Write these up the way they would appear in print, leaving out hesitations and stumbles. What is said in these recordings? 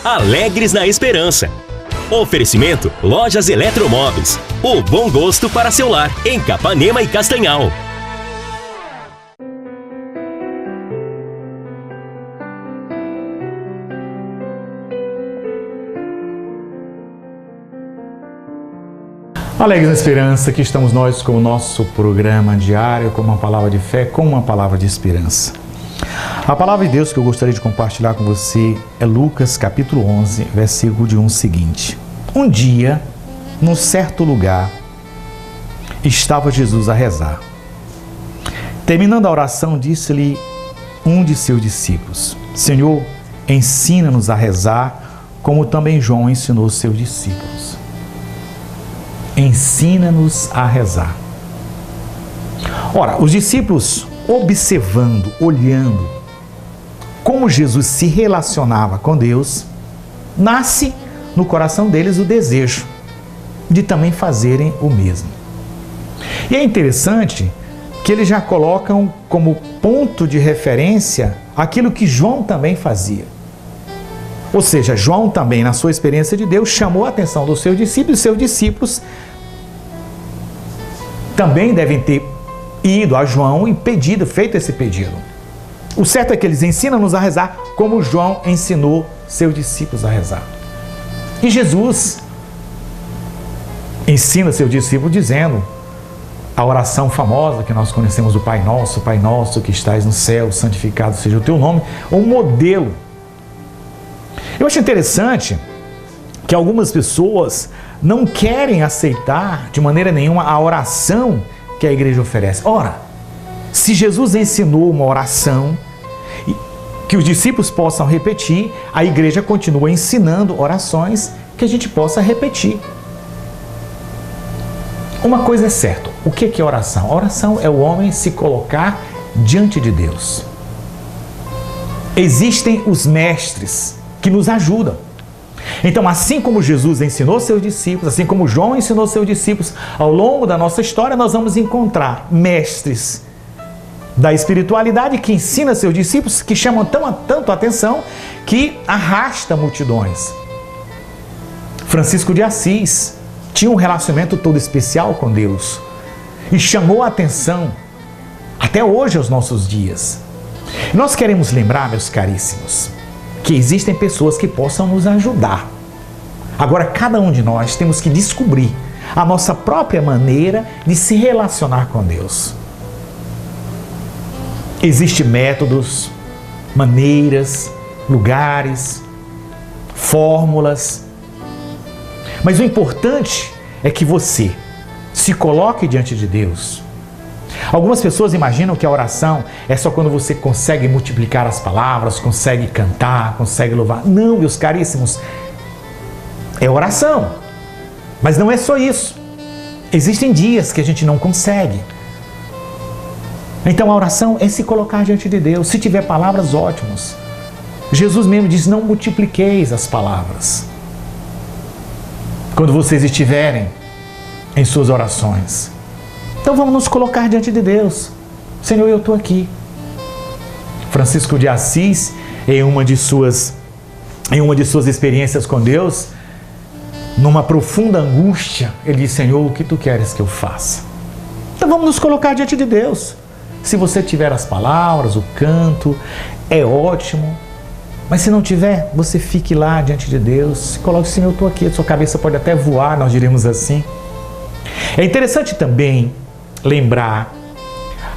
alegres na esperança. Oferecimento Lojas Eletromóveis. O bom gosto para seu lar, em Capanema e Castanhal. Alegres na esperança, aqui estamos nós com o nosso programa diário, com uma palavra de fé, com uma palavra de esperança. A palavra de Deus que eu gostaria de compartilhar com você é Lucas capítulo 11, versículo de 1 seguinte. Um dia, num certo lugar, estava Jesus a rezar. Terminando a oração, disse-lhe um de seus discípulos: Senhor, ensina-nos a rezar, como também João ensinou seus discípulos. Ensina-nos a rezar. Ora, os discípulos, observando, olhando como Jesus se relacionava com Deus, nasce no coração deles o desejo de também fazerem o mesmo. E é interessante que eles já colocam como ponto de referência aquilo que João também fazia. Ou seja, João também, na sua experiência de Deus, chamou a atenção dos seus discípulos, e seus discípulos também devem ter ido a João e feito esse pedido. O certo é que eles ensinam-nos a rezar como João ensinou seus discípulos a rezar. E Jesus ensina seus discípulos dizendo a oração famosa que nós conhecemos do Pai Nosso que estás no céu, santificado seja o teu nome, um modelo. Eu acho interessante que algumas pessoas não querem aceitar de maneira nenhuma a oração que a igreja oferece. Ora, se Jesus ensinou uma oração que os discípulos possam repetir, a igreja continua ensinando orações que a gente possa repetir. Uma coisa é certa, o que é oração? A oração é o homem se colocar diante de Deus. Existem os mestres que nos ajudam. Então, assim como Jesus ensinou seus discípulos, assim como João ensinou seus discípulos, ao longo da nossa história nós vamos encontrar mestres da espiritualidade que ensinam seus discípulos, que chamam tanto a atenção que arrasta multidões. Francisco de Assis tinha um relacionamento todo especial com Deus e chamou a atenção até hoje aos nossos dias. E nós queremos lembrar, meus caríssimos, que existem pessoas que possam nos ajudar. Agora, cada um de nós temos que descobrir a nossa própria maneira de se relacionar com Deus. Existem métodos, maneiras, lugares, fórmulas. Mas o importante é que você se coloque diante de Deus. Algumas pessoas imaginam que a oração é só quando você consegue multiplicar as palavras, consegue cantar, consegue louvar. Não, meus caríssimos, é oração. Mas não é só isso. Existem dias que a gente não consegue. Então a oração é se colocar diante de Deus. Se tiver palavras, ótimas. Jesus mesmo diz: não multipliqueis as palavras quando vocês estiverem em suas orações. Então vamos nos colocar diante de Deus. Senhor, eu estou aqui. Francisco de Assis, em uma de suas experiências com Deus, numa profunda angústia, ele disse: Senhor, o que tu queres que eu faça? Então vamos nos colocar diante de Deus. Se você tiver as palavras, o canto, é ótimo. Mas se não tiver, você fique lá diante de Deus. Coloque: Senhor, eu estou aqui. A sua cabeça pode até voar, nós diremos assim. É interessante também lembrar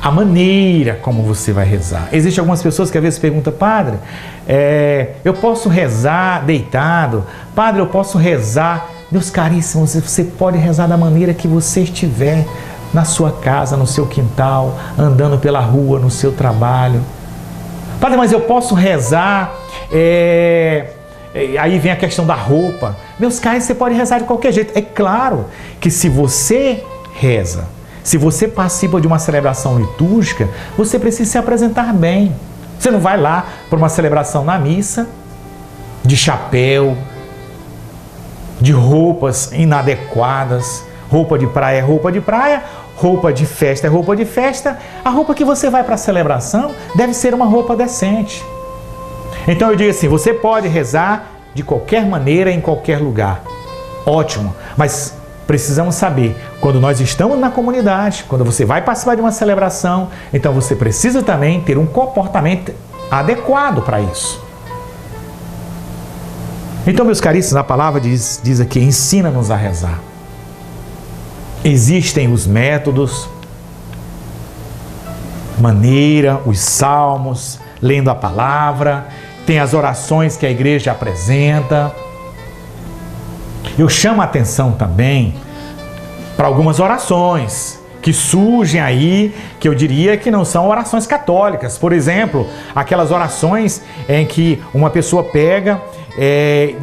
a maneira como você vai rezar. Existem algumas pessoas que às vezes perguntam: Padre, eu posso rezar deitado? Padre, eu posso rezar? Meus caríssimos, você pode rezar da maneira que você estiver, na sua casa, no seu quintal, andando pela rua, no seu trabalho. Padre, mas eu posso rezar... Aí vem a questão da roupa. Meus caros, você pode rezar de qualquer jeito. É claro que se você reza, se você participa de uma celebração litúrgica, você precisa se apresentar bem. Você não vai lá para uma celebração na missa de chapéu, de roupas inadequadas. Roupa de praia é roupa de praia, roupa de festa é roupa de festa. A roupa que você vai para a celebração deve ser uma roupa decente. Então eu digo assim, você pode rezar de qualquer maneira, em qualquer lugar. Ótimo, mas precisamos saber, quando nós estamos na comunidade, quando você vai participar de uma celebração, então você precisa também ter um comportamento adequado para isso. Então, meus caríssimos, a palavra diz aqui, ensina-nos a rezar. Existem os métodos, maneira, os salmos, lendo a palavra, tem as orações que a igreja apresenta. Eu chamo a atenção também para algumas orações que surgem aí, que eu diria que não são orações católicas. Por exemplo, aquelas orações em que uma pessoa pega,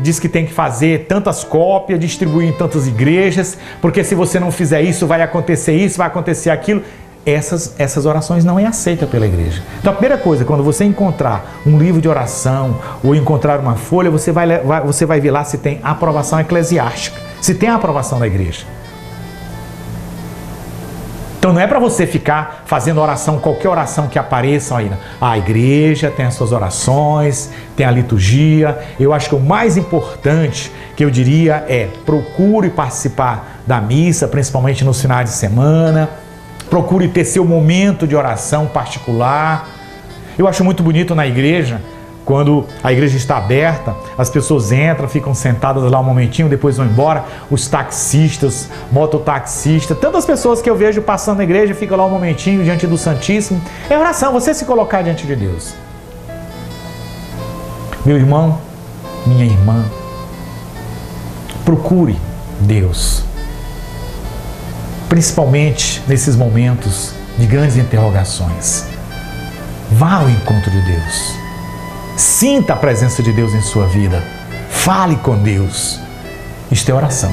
diz que tem que fazer tantas cópias, distribuir em tantas igrejas, porque se você não fizer isso, vai acontecer aquilo. Essas orações não é aceita pela igreja. Então a primeira coisa, quando você encontrar um livro de oração ou encontrar uma folha, você vai ver lá se tem aprovação eclesiástica, se tem a aprovação da igreja. Então não é para você ficar fazendo oração, qualquer oração que apareça aí. A igreja tem as suas orações, tem a liturgia. Eu acho que o mais importante que eu diria é procure participar da missa, principalmente nos finais de semana. Procure ter seu momento de oração particular. Eu acho muito bonito na igreja, quando a igreja está aberta, as pessoas entram, ficam sentadas lá um momentinho, depois vão embora. Os taxistas, mototaxistas, tantas pessoas que eu vejo passando na igreja, ficam lá um momentinho diante do Santíssimo. É oração, você se colocar diante de Deus. Meu irmão, minha irmã, procure Deus. Principalmente nesses momentos de grandes interrogações. Vá ao encontro de Deus. Sinta a presença de Deus em sua vida. Fale com Deus. Isto é oração.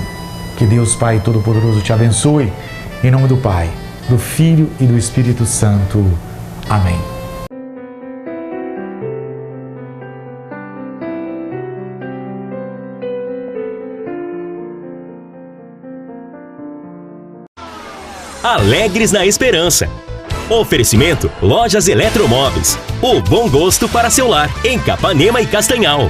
Que Deus Pai Todo-Poderoso te abençoe. Em nome do Pai, do Filho e do Espírito Santo. Amém. Alegres na Esperança. Oferecimento Lojas Eletromóveis. O bom gosto para seu lar, em Capanema e Castanhal.